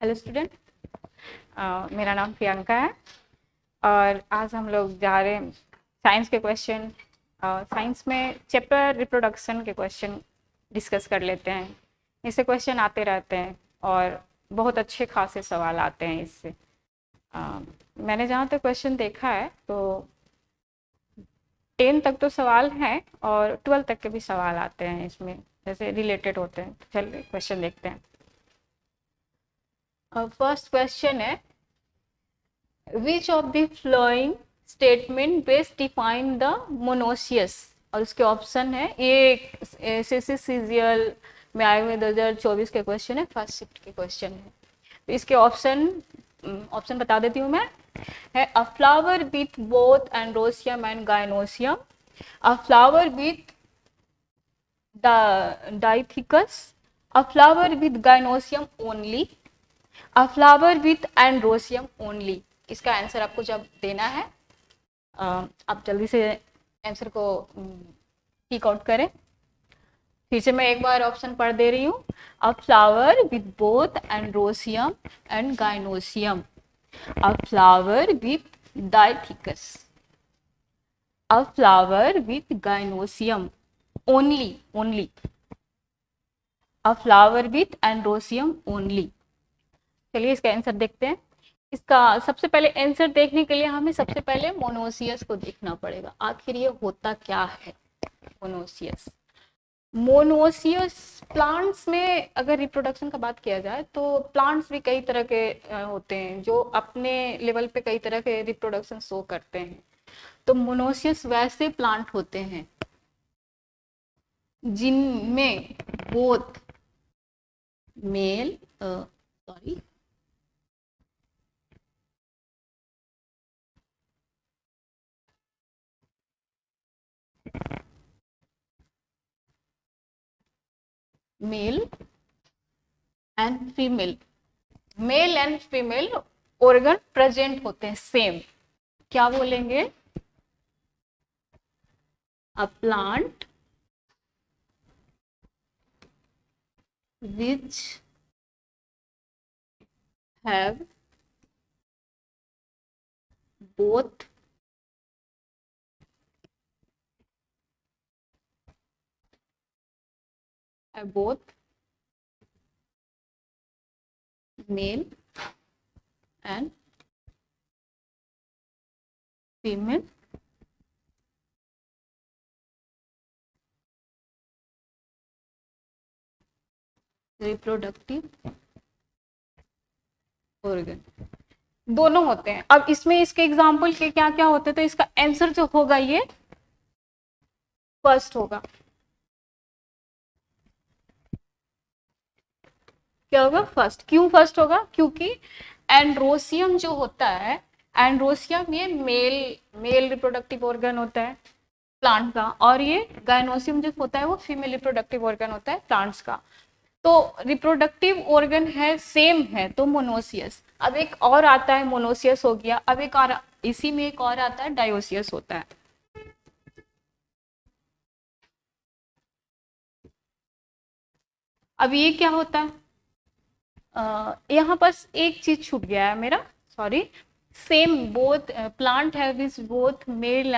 Hello student, मेरा नाम प्रियंका है और आज हम लोग जा रहे हैं साइंस के क्वेश्चन। साइंस में चैप्टर रिप्रोडक्शन के क्वेश्चन डिस्कस कर लेते हैं। इससे क्वेश्चन आते रहते हैं और बहुत अच्छे खासे सवाल आते हैं इससे। मैंने जहाँ तक क्वेश्चन देखा है तो 10 तक तो सवाल हैं और 12 तक के भी सवाल आते हैं इसमें, जैसे रिलेटेड होते हैं। चलिए क्वेश्चन देखते हैं। फर्स्ट क्वेश्चन है, which of the following statement best define the monoecious. और उसके ऑप्शन है, ये एसएससी सीजीएल में आए हुए 2024 के क्वेश्चन है, फर्स्ट शिफ्ट के क्वेश्चन है। तो इसके ऑप्शन बता देती हूँ मैं। है अ flower with both androecium and gynoecium, a flower with डाइथिकस, a flower with gynoecium only, a flower with androecium only. इसका आंसर आपको जब देना है आप जल्दी से आंसर को टिक आउट करें। फिर से मैं एक बार ऑप्शन पढ़ दे रही हूँ। अ flower with both androecium and gynoecium, a flower with डाइथिकस, a flower with gynoecium only, a flower with androecium only. चलिए इसका आंसर देखते हैं। इसका सबसे पहले आंसर देखने के लिए हमें सबसे पहले मोनोसियस को देखना पड़ेगा, आखिर ये होता क्या है मोनोसियस। मोनोसियस प्लांट्स में अगर रिप्रोडक्शन का बात किया जाए तो प्लांट्स भी कई तरह के होते हैं जो अपने लेवल पे कई तरह के रिप्रोडक्शन शो करते हैं। तो मोनोसियस वैसे प्लांट होते हैं जिनमें both male male and female organ present होते हैं सेम। क्या बोलेंगे? A plant which have both male and female reproductive organ दोनों होते हैं। अब इसमें इसके एग्जाम्पल के क्या क्या होते हैं, तो इसका आंसर जो होगा ये फर्स्ट होगा। क्या होगा? फर्स्ट। क्यों फर्स्ट होगा? क्योंकि एंड्रोसियम जो होता है, एंड्रोसियम ये मेल रिप्रोडक्टिव ऑर्गन होता है प्लांट का, और ये गायनोसियम जो होता है वो फीमेल रिप्रोडक्टिव ऑर्गन होता है प्लांट्स का। तो रिप्रोडक्टिव ऑर्गन है, सेम है, तो मोनोसियस। अब एक और आता है, मोनोसियस हो गया। अब एक और, इसी में एक और आता है, डायोसियस होता है। अब ये क्या होता है? यहाँ बस एक चीज छूट गया है मेरा, sorry. Same both plant have is both male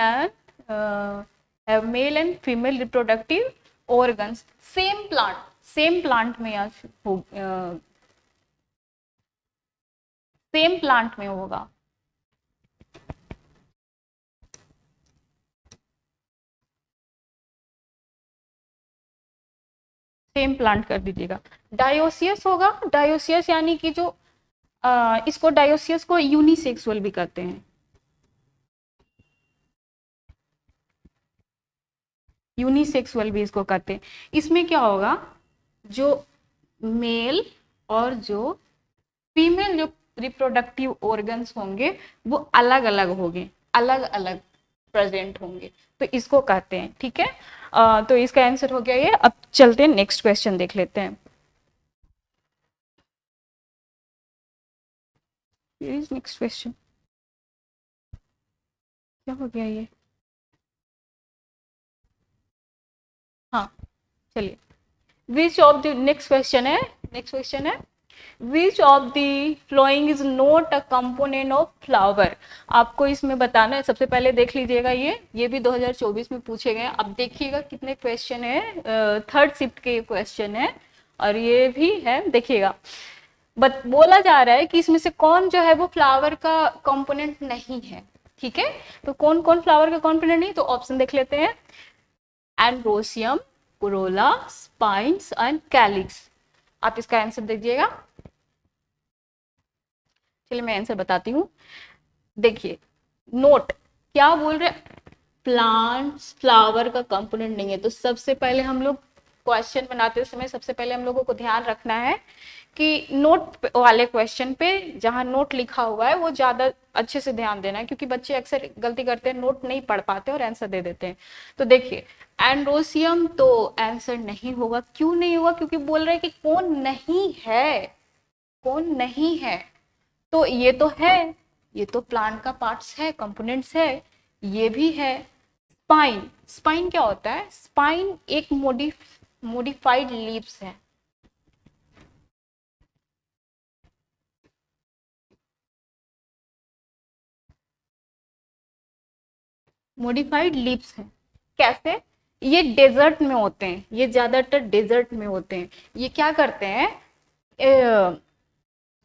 and female reproductive organs. Same plant में सेम प्लांट में होगा। सेम प्लांट कर दीजिएगा। डायोसियस होगा। डायोसियस यानी कि जो इसको डायोसियस को यूनिसेक्सुअल भी कहते हैं। यूनिसेक्सुअल भी इसको कहते हैं। इसमें क्या होगा, जो मेल और जो फीमेल जो रिप्रोडक्टिव ऑर्गन्स होंगे वो अलग अलग होंगे, अलग अलग प्रेजेंट होंगे, तो इसको कहते हैं। ठीक है, तो इसका आंसर हो गया ये। अब चलते हैं नेक्स्ट क्वेश्चन देख लेते हैं। नेक्स्ट क्वेश्चन क्या हो गया ये? हाँ, चलिए। Which of the next question है, which of the following is not a component of flower. आपको इसमें बताना है, सबसे पहले देख लीजिएगा, ये भी 2024 में पूछे गए। अब देखिएगा कितने क्वेश्चन है, थर्ड शिफ्ट के क्वेश्चन है और ये भी है, देखिएगा। बट बोला जा रहा है कि इसमें से कौन जो है वो फ्लावर का कंपोनेंट नहीं है। ठीक है, तो कौन कौन फ्लावर का कंपोनेंट नहीं, तो ऑप्शन देख लेते हैं। Androecium, Corolla, spines and calyx. आप इसका आंसर दीजिएगा। चलिए मैं आंसर बताती हूँ। देखिए, नोट क्या बोल रहे, प्लांट्स फ्लावर का कंपोनेंट नहीं है। तो सबसे पहले हम लोग क्वेश्चन बनाते समय सबसे पहले हम लोगों को ध्यान रखना है कि नोट वाले क्वेश्चन पे जहां नोट लिखा हुआ है वो ज्यादा अच्छे से ध्यान देना है, क्योंकि बच्चे अक्सर गलती करते हैं, नोट नहीं पढ़ पाते और आंसर दे देते हैं। तो देखिए, एंड्रोसियम तो आंसर नहीं होगा। क्यों नहीं होगा? क्योंकि बोल रहे हैं कि कौन नहीं है, कौन नहीं है। तो ये तो है, ये तो प्लांट का पार्ट्स है, कंपोनेंट्स है, ये भी है। स्पाइन, स्पाइन क्या होता है? स्पाइन एक मोडिफाइड लीव्स है। मोडिफाइड लीव्स है। कैसे? ये डेजर्ट में होते हैं, ये ज्यादातर डेजर्ट में होते हैं। ये क्या करते हैं,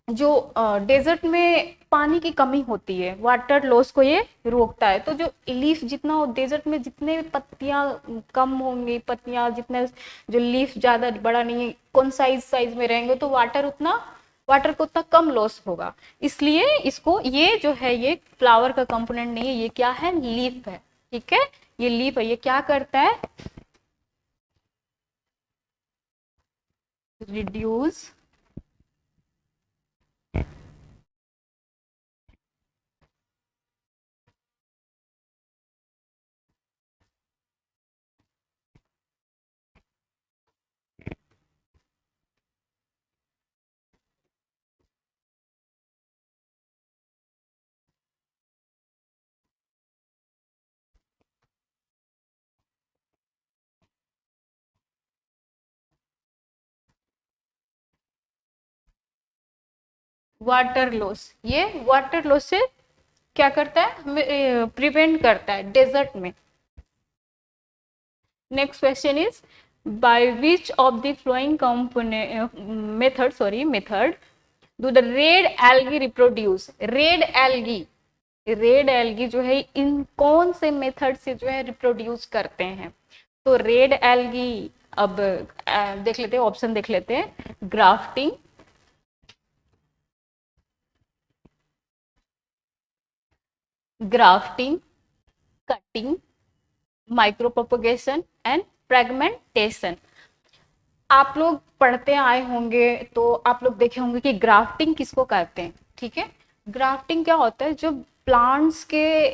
जो डेजर्ट में पानी की कमी होती है, वाटर लॉस को ये रोकता है। तो जो लीफ जितना डेजर्ट में जितने पत्तियां कम होंगी, पत्तियां जितने, जो लीफ ज्यादा बड़ा नहीं, कौन साइज में रहेंगे, तो वाटर को उतना कम लॉस होगा। इसलिए इसको, ये जो है ये फ्लावर का कंपोनेंट नहीं है, ये क्या है? लीफ है। ठीक है, ये लीफ है। ये क्या करता है? रिड्यूस वाटर लॉस, ये वाटर लॉस से क्या करता है? हमें प्रिवेंट करता है डेजर्ट में। Next question is, by which of the flowing component method do the red algae reproduce. Red algae जो है इन कौन से मेथड से जो है रिप्रोड्यूस करते हैं? तो रेड एल्गी, अब देख लेते हैं, ऑप्शन देख लेते हैं। Grafting, cutting, micro propagation and fragmentation. आप लोग पढ़ते आए होंगे तो आप लोग देखे होंगे कि ग्राफ्टिंग किसको कहते हैं। ठीक है, ग्राफ्टिंग क्या होता है? जो प्लांट्स के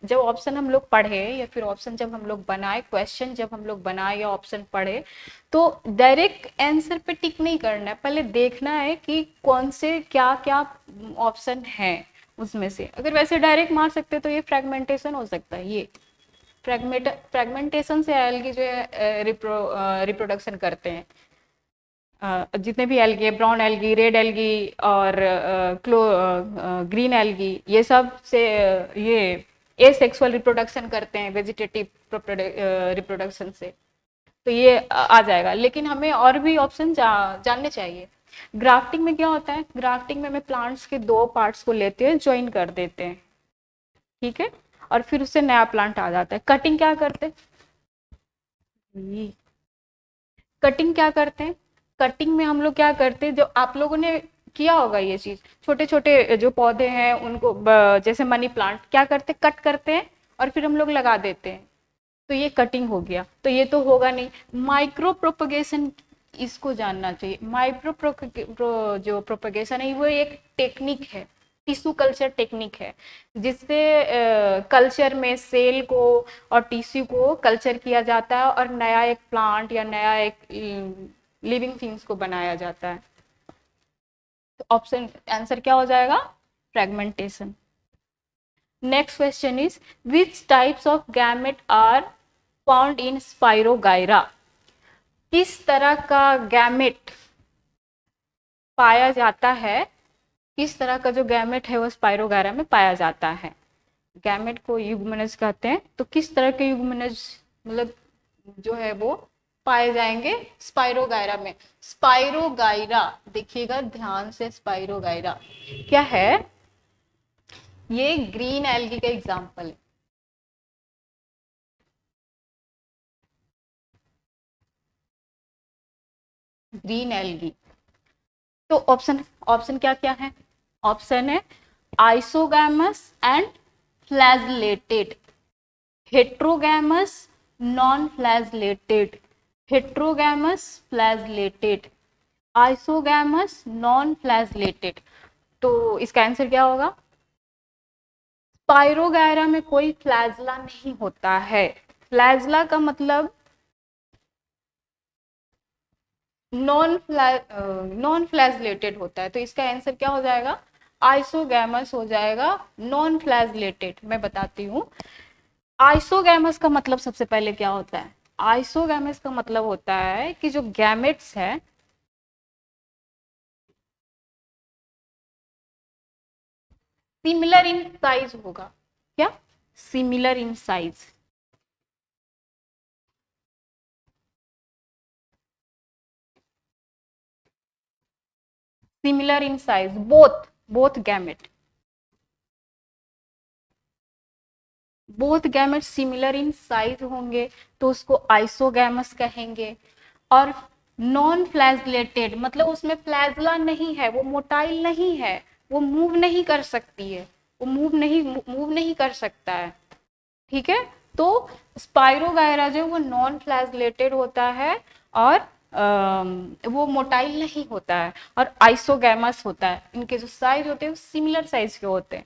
जब ऑप्शन हम लोग पढ़े या फिर ऑप्शन जब हम लोग बनाए, क्वेश्चन जब हम लोग बनाए या ऑप्शन पढ़े, तो डायरेक्ट आंसर पे टिक नहीं करना है, पहले देखना है कि कौन से क्या क्या ऑप्शन है उसमें से। अगर वैसे डायरेक्ट मार सकते तो ये फ्रेगमेंटेशन हो सकता है। ये फ्रेगमेंटेशन से एल्गी जो है रिप्रोडक्शन करते हैं। जितने भी एल्गी है, ब्राउन एल्गी, रेड एल्गी और ग्रीन एल्गी, ये सब से ये एसेक्सुअल रिप्रोडक्शन करते हैं वेजिटेटिव रिप्रोडक्शन से। तो ये आ जाएगा, लेकिन हमें और भी ऑप्शन जानने चाहिए। ग्राफ्टिंग में क्या होता है? ग्राफ्टिंग में हमें प्लांट्स के दो पार्ट्स को लेते हैं, ज्वाइन कर देते हैं। ठीक है, और फिर उससे नया प्लांट आ जाता है। कटिंग क्या करते हैं? कटिंग क्या करते हैं? कटिंग में हम लोग क्या करते हैं, जो आप लोगों ने किया होगा ये चीज, छोटे छोटे जो पौधे हैं उनको जैसे मनी प्लांट क्या करते, कट करते हैं और फिर हम लोग लगा देते हैं। तो ये कटिंग हो गया, तो ये तो होगा नहीं। माइक्रो प्रोपगेशन, इसको जानना चाहिए। जो प्रोपगेशन है वो एक टेक्निक है, टिश्यू कल्चर टेक्निक है, जिससे कल्चर में सेल को और टिश्यू को कल्चर किया जाता है और नया एक प्लांट या नया एक लिविंग थिंग्स को बनाया जाता है। तो ऑप्शन आंसर क्या हो जाएगा? Fragmentation. Next question is, which types of gamete are found in spirogyra. किस तरह का गैमेट पाया जाता है, किस तरह का जो गैमेट है वो स्पाइरोगायरा में पाया जाता है। गैमेट को युग्मनज कहते हैं, तो किस तरह के युग्मनज मतलब जो है वो पाए जाएंगे स्पाइरोगायरा में। स्पाइरोगायरा देखिएगा ध्यान से, स्पाइरोगायरा क्या है, ये ग्रीन एल्गी का एग्जाम्पल है। Green algae. तो ऑप्शन ऑप्शन क्या क्या है, ऑप्शन है isogamous and flagellated, heterogamous, non flagellated, heterogamous flagellated, isogamous, non flagellated. तो इसका आंसर क्या होगा, स्पाइरोगायरा में कोई फ्लैजला नहीं होता है। फ्लैजला का मतलब नॉन फ्लैजलेटेड होता है, तो इसका आंसर क्या हो जाएगा, आइसोगैमस हो जाएगा, नॉन फ्लैजलेटेड। मैं बताती हूँ आइसोगैमस का मतलब सबसे पहले क्या होता है। आइसोगैमस का मतलब होता है कि जो गैमेट्स है सिमिलर इन साइज होगा। क्या, similar in size. Similar in size, both gamete, both gamete similar in size होंगे तो उसको आइसोगैमस कहेंगे। और नॉन फ्लैजलेटेड मतलब उसमें फ्लैजला नहीं है, वो मोटाइल नहीं है, वो मूव नहीं कर सकती है, वो मूव नहीं कर सकता है। ठीक है, तो स्पाइरोगायरा जो वो नॉन फ्लैजलेटेड होता है और वो मोटाइल नहीं होता है, और आइसोगैमस होता है। इनके जो साइज होते हैं वो सिमिलर साइज के होते हैं।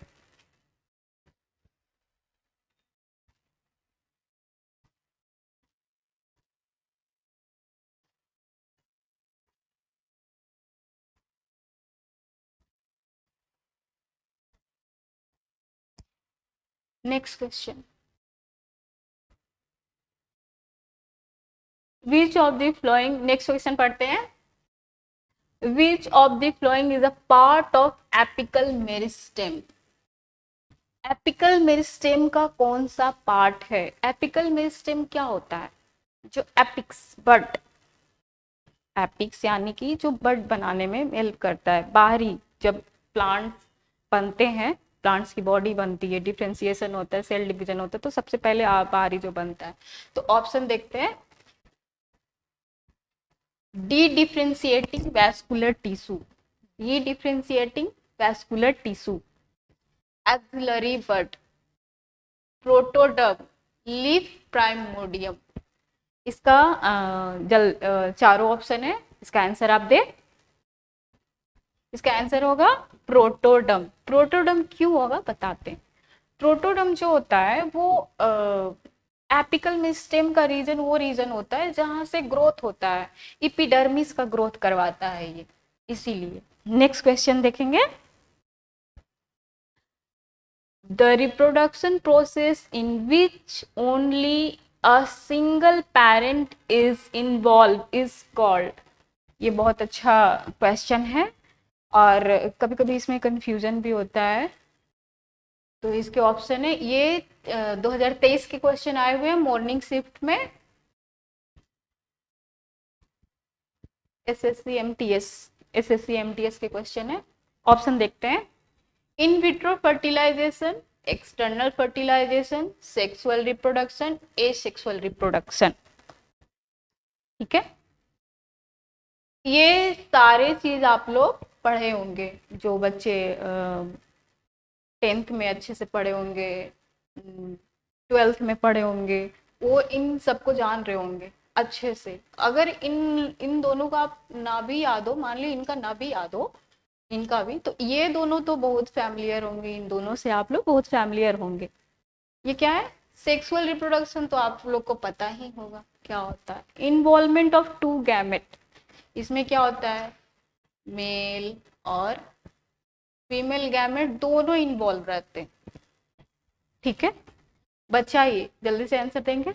Next question, which of the flowing, next question पढ़ते हैं। Which of the following is a part of apical meristem. Apical meristem का कौन सा पार्ट है। एपिकल मेरिस्टेम क्या होता है, जो एपिक्स बड, एपिक्स यानी कि जो बड बनाने में हेल्प करता है, बाहरी जब प्लांट्स बनते हैं, प्लांट्स की बॉडी बनती है, डिफ्रेंसिएशन होता है, सेल डिवीजन होता है, तो सबसे पहले बाहरी जो बनता है। तो ऑप्शन देखते हैं, dedifferentiating vascular tissue, dedifferentiating vascular tissue, axillary bud, protoderm, leaf primordium. इसका चारों ऑप्शन है, इसका आंसर आप दे। इसका आंसर होगा प्रोटोडम। प्रोटोडम क्यों होगा बताते हैं। प्रोटोडम जो होता है वो एपिकल मेरिस्टेम का रीजन वो रीजन होता है जहां से ग्रोथ होता है, इपिडर्मिस का ग्रोथ करवाता है ये, इसीलिए। नेक्स्ट क्वेश्चन देखेंगे, the reproduction process in which only a single parent is involve is called. ये बहुत अच्छा क्वेश्चन है और कभी कभी इसमें कंफ्यूजन भी होता है। तो इसके ऑप्शन है, ये 2023 के क्वेश्चन आए हुए हैं मॉर्निंग शिफ्ट में, एसएससी एमटीएस के क्वेश्चन है। ऑप्शन देखते हैं, in vitro fertilization, external fertilization, sexual reproduction, asexual reproduction. ठीक है, ये सारे चीज आप लोग पढ़े होंगे, जो बच्चे 10th में अच्छे से पढ़े होंगे, 12th में पढ़े होंगे, वो इन सबको जान रहे होंगे अच्छे से। अगर इन इन दोनों का आप ना भी याद हो, मान ली इनका ना भी याद हो, इनका भी, तो ये दोनों तो बहुत फैमिलियर होंगे, इन दोनों से आप लोग बहुत फैमिलियर होंगे। ये क्या है, सेक्सुअल रिप्रोडक्शन तो आप लोग को पता ही होगा क्या होता है। इन्वॉल्वमेंट ऑफ टू गैमेट, इसमें क्या होता है, मेल और फीमेल गैमेट दोनों इन्वॉल्व रहते हैं। ठीक है, बचाइए जल्दी से आंसर देंगे।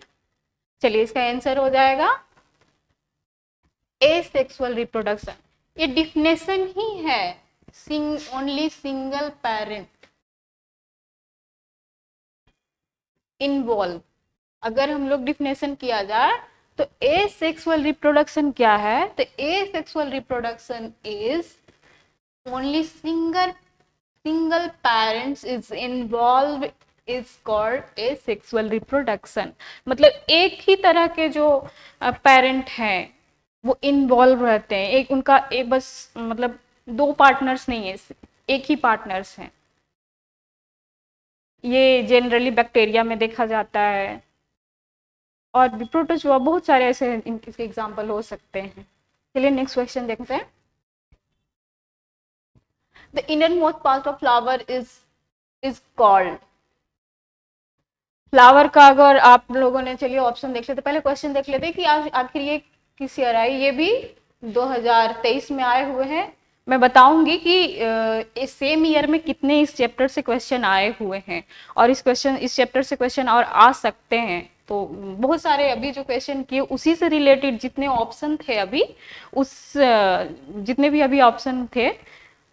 चलिए, इसका आंसर हो जाएगा एसेक्सुअल रिप्रोडक्शन। ये डिफिनेशन ही है, ओनली सिंगल पेरेंट इन्वॉल्व। अगर हम लोग डिफिनेशन किया जाए तो ए सेक्सुअल रिप्रोडक्शन क्या है, तो ए sexual reproduction is only single parents is involve is called a sexual reproduction. मतलब एक ही तरह के जो पेरेंट हैं वो इन्वॉल्व रहते हैं, एक उनका एक बस मतलब दो पार्टनर्स नहीं है, एक ही पार्टनर्स हैं। ये जनरली बैक्टीरिया में देखा जाता है, और भी प्रोटोजोआ बहुत सारे ऐसे इसके एग्जाम्पल हो सकते हैं। चलिए नेक्स्ट क्वेश्चन देखते हैं। The inner most part of flower is called. Flower का अगर आप लोगों ने, चलिए ऑप्शन देख लेते, पहले क्वेश्चन देख लेते कि आखिर ये किस ईयर आई, ये भी 2023 में आए हुए हैं। मैं बताऊंगी कि इस सेम ईयर में कितने इस चैप्टर से क्वेश्चन आए हुए हैं, और इस चैप्टर से क्वेश्चन और आ सकते हैं। तो बहुत सारे अभी जो क्वेश्चन किए उसी से रिलेटेड जितने ऑप्शन थे अभी, जितने भी अभी ऑप्शन थे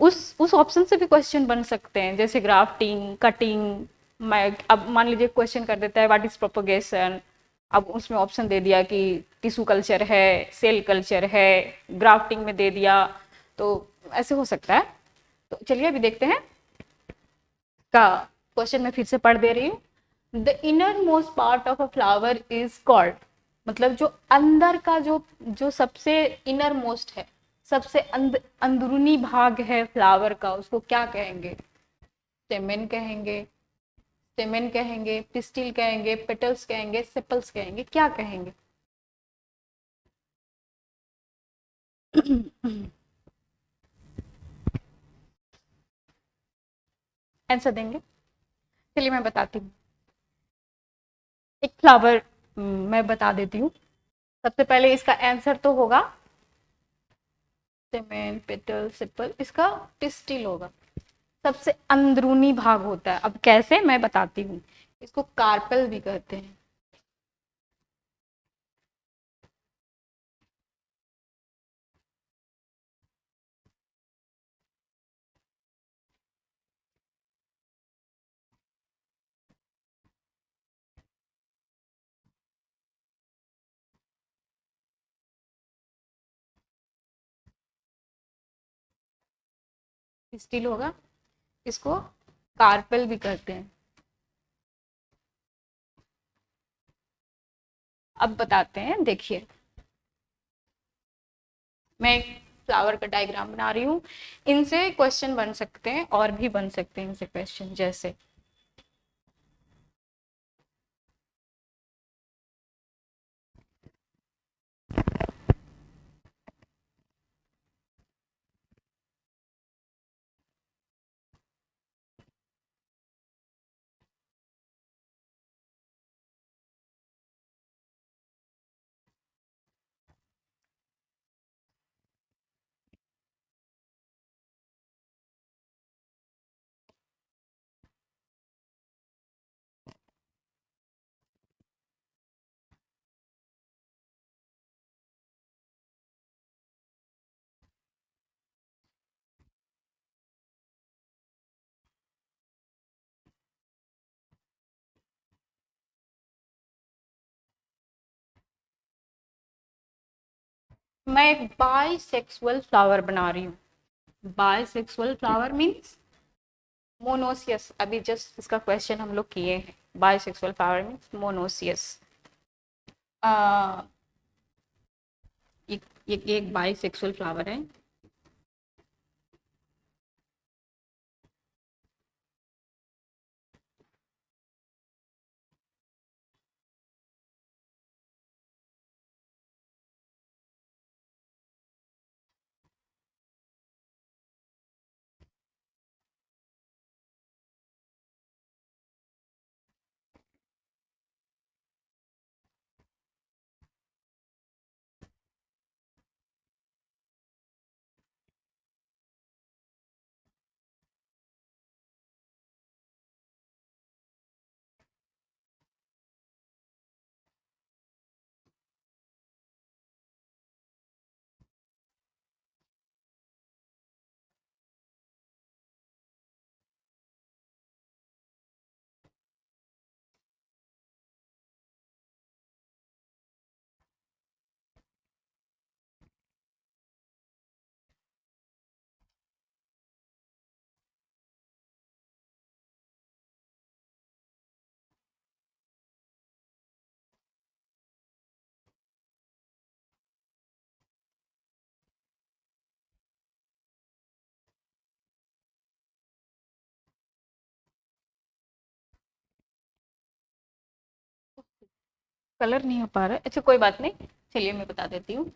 उस ऑप्शन से भी क्वेश्चन बन सकते हैं, जैसे ग्राफ्टिंग, कटिंग। मैं अब मान लीजिए क्वेश्चन कर देता है व्हाट इज प्रोपोगेशन, अब उसमें ऑप्शन दे दिया कि टिश्यू कल्चर है, सेल कल्चर है, ग्राफ्टिंग में दे दिया, तो ऐसे हो सकता है। तो चलिए अभी देखते हैं का क्वेश्चन मैं फिर से पढ़ दे रही हूँ। The inner most part of a flower is called, मतलब जो अंदर का जो जो सबसे इनर मोस्ट है, सबसे अंदरूनी भाग है फ्लावर का, उसको क्या कहेंगे? स्टेमेन कहेंगे, स्टेमेन कहेंगे, पिस्टिल कहेंगे, पेटल्स कहेंगे, सेपल्स कहेंगे, क्या कहेंगे? आंसर देंगे? चलिए मैं बताती हूँ। एक फ्लावर मैं बता देती हूँ। सबसे पहले इसका आंसर तो होगा स्टेमेन, पेटल, सेपल, इसका पिस्टिल होगा, सबसे अंदरूनी भाग होता है। अब कैसे, मैं बताती हूँ। इसको कार्पेल भी कहते हैं। पिस्टिल होगा, इसको कार्पेल भी कहते हैं। अब बताते हैं, देखिए मैं एक फ्लावर का डायग्राम बना रही हूँ। इनसे क्वेश्चन बन सकते हैं, और भी बन सकते हैं इनसे क्वेश्चन, जैसे मैं एक बाइसेक्सुअल फ्लावर बना रही हूँ। बाइसेक्सुअल फ्लावर मीन्स मोनोसियस, अभी जस्ट इसका क्वेश्चन हम लोग किए हैं। Bisexual flower means monoecious. ये एक बाइसेक्सुअल फ्लावर है। कलर नहीं हो पा रहा है, अच्छा कोई बात नहीं, चलिए मैं बता देती हूँ।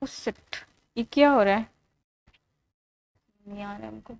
उस शिट, ये क्या हो रहा है, नहीं आ रहा है हमको।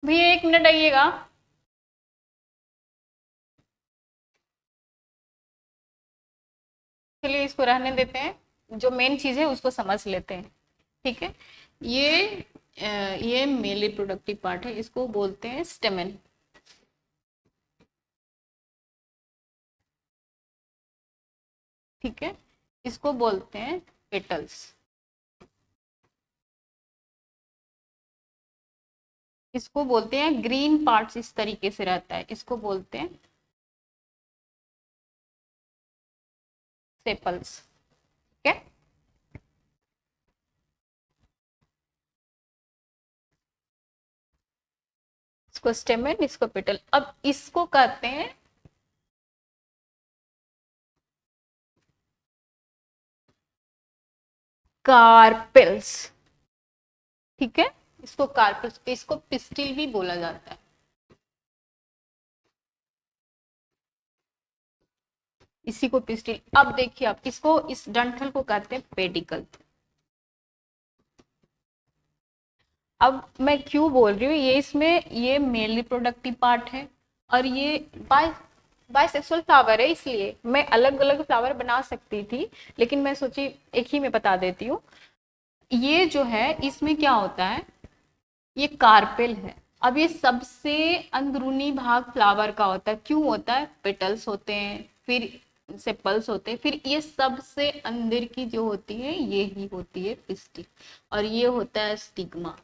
भैया 1 मिनट आइएगा। चलिए इसको रहने देते हैं, जो मेन चीज है उसको समझ लेते हैं, ठीक है। ये ये मेल रिप्रोडक्टिव पार्ट है, इसको बोलते हैं स्टेमन, ठीक है। इसको बोलते हैं पेटल्स, इसको बोलते हैं ग्रीन पार्ट्स, इस तरीके से रहता है, इसको बोलते हैं सेपल्स, ठीक है। इसको स्टेमन, इसको पेटल। अब इसको कहते हैं कार्पेल्स, ठीक है। इसको कार्पेल्स, इसको पिस्टिल भी बोला जाता है, इसी को पिस्टिल। अब देखिए आप इसको, इस डंठल को कहते हैं पेडिकल। अब मैं क्यों बोल रही हूँ, ये इसमें ये मेल रिप्रोडक्टिव पार्ट है, और ये बाइसेक्सुअल फ्लावर है, इसलिए मैं अलग अलग फ्लावर बना सकती थी, लेकिन मैं सोची एक ही में बता देती हूँ। ये जो है इसमें क्या होता है, ये कार्पेल है। अब ये सबसे अंदरूनी भाग फ्लावर का होता है, क्यों होता है, पेटल्स होते हैं, फिर सेपल्स होते हैं, फिर ये सबसे अंदर की जो होती है ये ही होती है पिस्टिल, और ये होता है स्टिग्मा।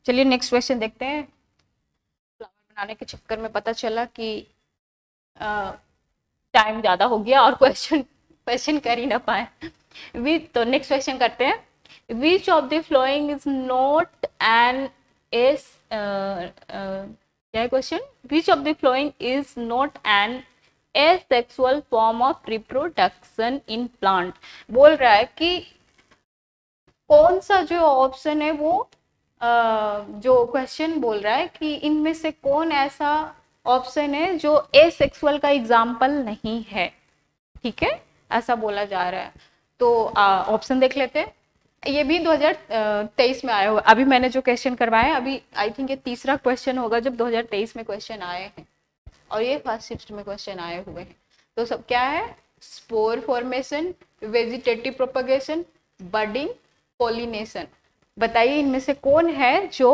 चलिए नेक्स्ट क्वेश्चन देखते हैं। फ्लावर बनाने के चक्कर में पता चला कि टाइम ज्यादा हो गया और क्वेश्चन क्वेश्चन कर ही ना पाए। वी तो नेक्स्ट क्वेश्चन करते हैं। Which of the following is not an S, क्या question, which of the following is not an asexual form of reproduction in plant. बोल रहा है कि कौन सा जो ऑप्शन है वो जो क्वेश्चन बोल रहा है कि इनमें से कौन ऐसा ऑप्शन है जो एसेक्सुअल का एग्जाम्पल नहीं है, ठीक है, ऐसा बोला जा रहा है। तो ऑप्शन देख लेते हैं। ये भी 2023 में आया हुआ, अभी मैंने जो क्वेश्चन करवाए अभी आई थिंक ये तीसरा क्वेश्चन होगा जब 2023 में क्वेश्चन आए हैं, और ये फर्स्ट शिफ्ट में क्वेश्चन आए हुए हैं। तो सब क्या है, spore formation, vegetative propagation, budding, pollination. बताइए इनमें से कौन है जो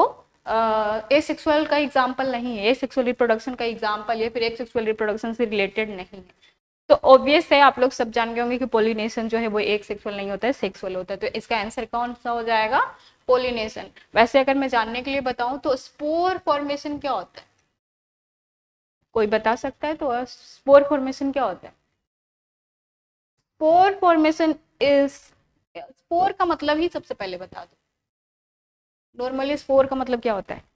एसेक्सुअल का एग्जाम्पल नहीं है, एसेक्सुअल रिप्रोडक्शन का एग्जाम्पल, या फिर एसेक्सुअल रिप्रोडक्शन से रिलेटेड नहीं है। तो ऑब्वियस है, आप लोग सब जान गए होंगे कि पोलिनेशन जो है वो एक सेक्सुअल नहीं होता है, सेक्सुअल होता है। तो इसका आंसर कौन सा हो जाएगा, पोलिनेशन। वैसे अगर मैं जानने के लिए बताऊं तो स्पोर फॉर्मेशन क्या होता है, कोई बता सकता है, तो स्पोर फॉर्मेशन क्या होता है। स्पोर फॉर्मेशन इज, स्पोर का मतलब ही सबसे पहले बता दो, नॉर्मली स्पोर का मतलब क्या होता है।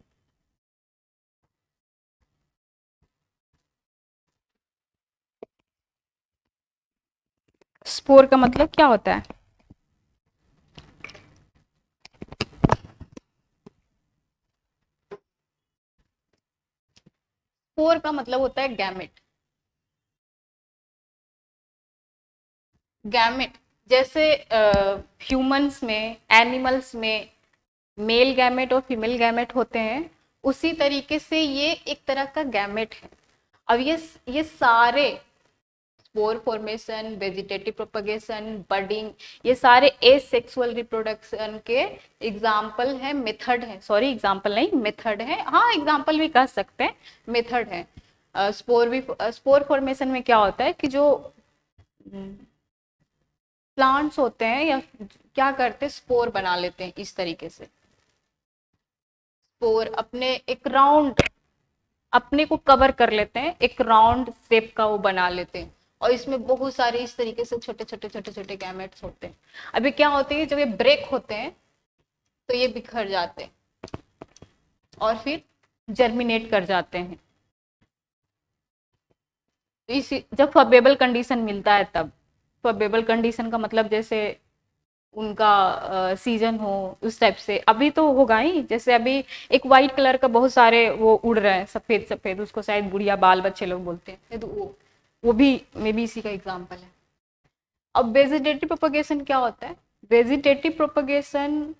स्पोर का मतलब क्या होता है, स्पोर का मतलब होता है गैमेट। गैमेट जैसे ह्यूमंस में, एनिमल्स में मेल गैमेट और फीमेल गैमेट होते हैं, उसी तरीके से ये एक तरह का गैमेट है। अब ये सारे spore formation, vegetative propagation, budding, ये सारे एसेक्सुअल रिप्रोडक्शन के एग्जाम्पल है, मेथड है, सॉरी एग्जाम्पल नहीं मेथड है, हाँ एग्जाम्पल भी कह सकते हैं, मेथड है। स्पोर फॉर्मेशन में क्या होता है कि जो प्लांट्स होते हैं या क्या करते हैं, स्पोर बना लेते हैं इस तरीके से। स्पोर अपने एक राउंड, अपने को कवर कर लेते हैं, एक राउंड शेप का वो बना लेते हैं, और इसमें बहुत सारे इस तरीके से छोटे छोटे छोटे छोटे गैमेट्स होते हैं। अभी क्या होते हैं, जब ये ब्रेक होते हैं तो ये बिखर जाते हैं और फिर जर्मिनेट कर जाते हैं। इस जब फॉरबेबल कंडीशन मिलता है तब, फॉरबेबल कंडीशन का मतलब जैसे उनका सीजन हो उस टाइप से। अभी तो होगा ही, जैसे अभी एक वाइट कलर का बहुत सारे वो उड़ रहे हैं सफेद सफेद, उसको शायद बुढ़िया बाल बच्चे लोग बोलते हैं, तो वो भी मे बी इसी का एग्जाम्पल है। अब वेजिटेटिव प्रोपगेशन क्या होता है? वेजिटेटिव प्रोपगेशन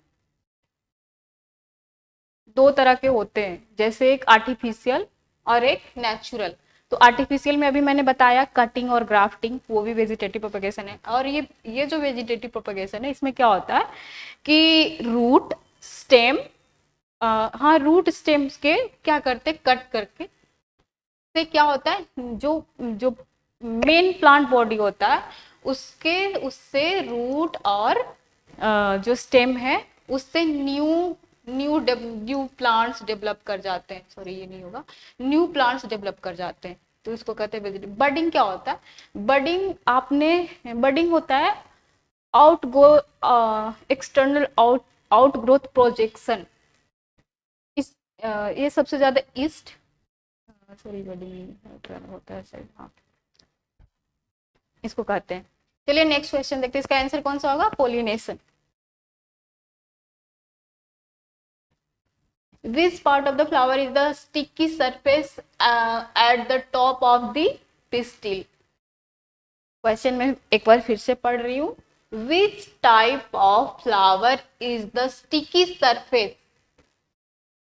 दो तरह के होते हैं, जैसे एक आर्टिफिशियल और एक नेचुरल। तो आर्टिफिशियल में अभी मैंने बताया कटिंग और ग्राफ्टिंग, वो भी वेजिटेटिव प्रोपगेशन है। और ये जो वेजिटेटिव प्रोपगेशन है, इसमें क्या होता है कि रूट स्टेम, हाँ रूट स्टेम्स के क्या करते हैं, कट करके से क्या होता है, जो जो मेन प्लांट बॉडी होता है उसके, उससे रूट और जो स्टेम है उससे न्यू न्यू प्लांट्स डेवलप कर जाते हैं, सॉरी ये नहीं होगा, न्यू प्लांट्स डेवलप कर जाते हैं, तो इसको कहते हैं वेजिटेटिव। बडिंग क्या होता है? बडिंग होता है out go external out growth projection. इस ये सबसे ज्यादा ईस्ट, सॉरी बडिंग होता है शायद, हाँ इसको कहते हैं। चलिए नेक्स्ट क्वेश्चन देखते हैं, इसका आंसर कौन सा होगा? Pollination. Which part of the flower is the sticky surface at the top of the pistil? Question में एक बार फिर से पढ़ रही हूँ। Which type of flower is the sticky surface?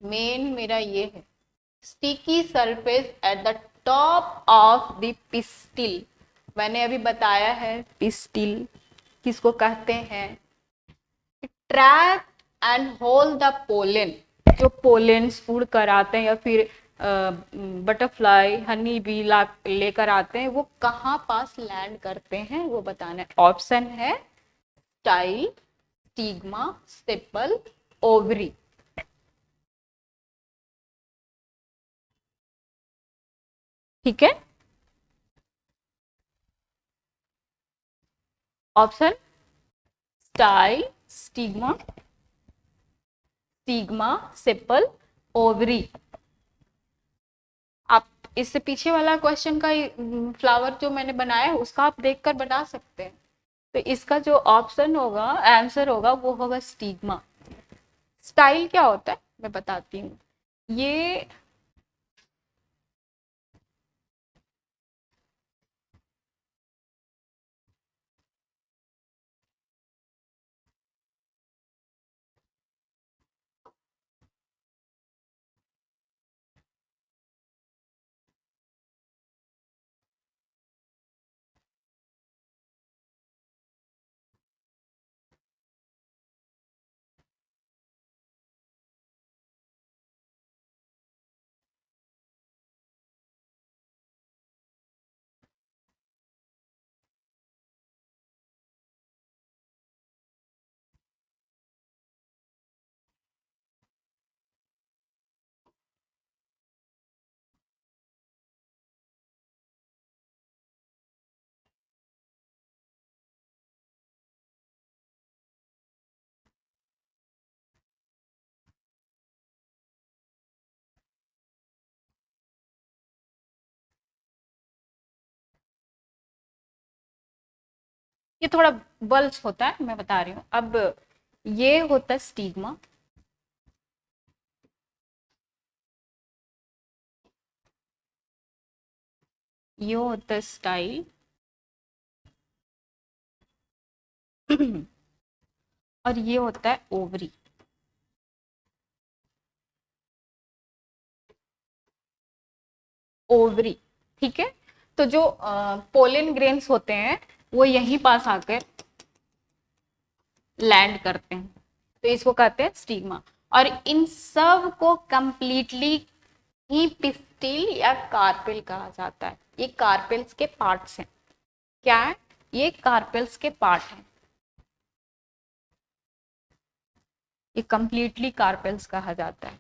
Main मेरा ये है, sticky surface at the top of the pistil. मैंने अभी बताया है पिस्टिल किसको कहते हैं, track and hold the pollen, जो पोलेन्स उड़ कर आते हैं या फिर बटरफ्लाई हनी बी लेकर आते हैं, वो कहाँ पास लैंड करते हैं वो बताना है। ऑप्शन है स्टाइल, स्टिग्मा, सेपल, ओवरी। ठीक है, option style, stigma, stigma, sepal, ovary. आप इससे पीछे वाला क्वेश्चन का फ्लावर जो मैंने बनाया है उसका आप देखकर बता सकते हैं। तो इसका जो ऑप्शन होगा, आंसर होगा, वो होगा स्टिग्मा। स्टाइल क्या होता है मैं बताती हूँ। ये ये थोड़ा बल्ज होता है, मैं बता रही हूँ। अब ये होता है स्टिग्मा, ये होता है स्टाइल और ये होता है ओवरी। ओवरी, ठीक है। तो जो पोलन ग्रेन्स होते हैं वो यहीं पास आकर लैंड करते हैं, तो इसको कहते हैं स्टिग्मा। और इन सब को कंप्लीटली ही पिस्टिल या कार्पेल कहा जाता है। ये कार्पेल्स के पार्ट्स हैं। क्या है? ये कार्पेल्स के पार्ट हैं, ये कंप्लीटली कार्पेल्स कहा जाता है,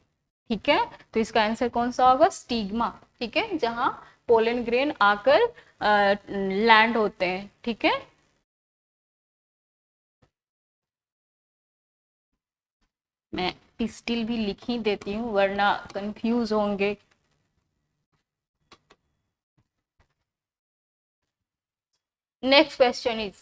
ठीक है। तो इसका आंसर कौन सा होगा? स्टिग्मा, ठीक है, जहां पोलन ग्रेन आकर लैंड होते हैं, ठीक है। मैं पिस्टिल भी लिख ही देती हूँ वरना कंफ्यूज होंगे। नेक्स्ट क्वेश्चन इज,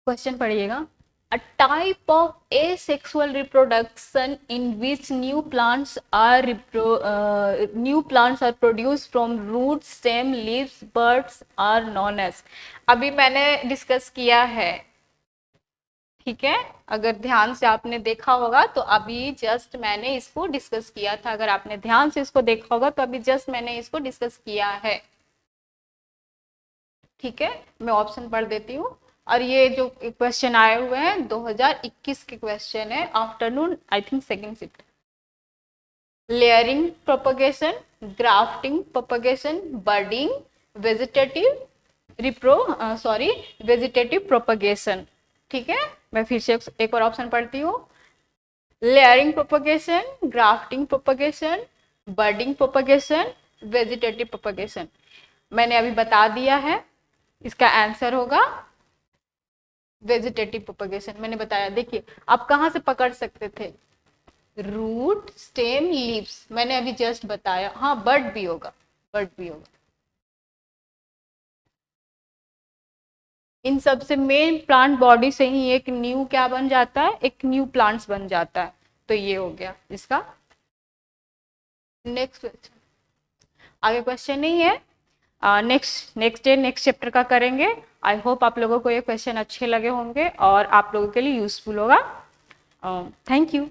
क्वेश्चन पढ़िएगा। A type of asexual reproduction in which new plants are produced from roots, stem, leaves, buds are known as। अभी मैंने डिस्कस किया है, ठीक है। अगर ध्यान से आपने देखा होगा तो अभी जस्ट मैंने इसको डिस्कस किया था। अगर आपने ध्यान से इसको देखा होगा तो अभी जस्ट मैंने इसको डिस्कस किया है, ठीक है। मैं ऑप्शन पढ़ देती हूँ। और ये जो क्वेश्चन आए हुए हैं 2021 के क्वेश्चन है, afternoon I think second shift. Layering propagation, grafting propagation, budding, vegetative vegetative propagation, ठीक है। मैं फिर से एक और ऑप्शन पढ़ती हूँ। Layering propagation, grafting propagation, budding propagation, vegetative propagation. मैंने अभी बता दिया है, इसका आंसर होगा वेजिटेटिव प्रोपगेशन। मैंने बताया, देखिए आप कहाँ से पकड़ सकते थे? रूट, स्टेम, लीव्स, मैंने अभी जस्ट बताया। हाँ, बर्ड भी होगा, बर्ड भी होगा। इन सबसे मेन प्लांट बॉडी से ही एक न्यू क्या बन जाता है? एक न्यू प्लांट्स बन जाता है। तो ये हो गया इसका। नेक्स्ट क्वेश्चन, आगे क्वेश्चन नहीं है। नेक्स्ट डे नेक्स्ट चैप्टर का करेंगे। आई होप आप लोगों को ये क्वेश्चन अच्छे लगे होंगे और आप लोगों के लिए यूजफुल होगा। Thank you.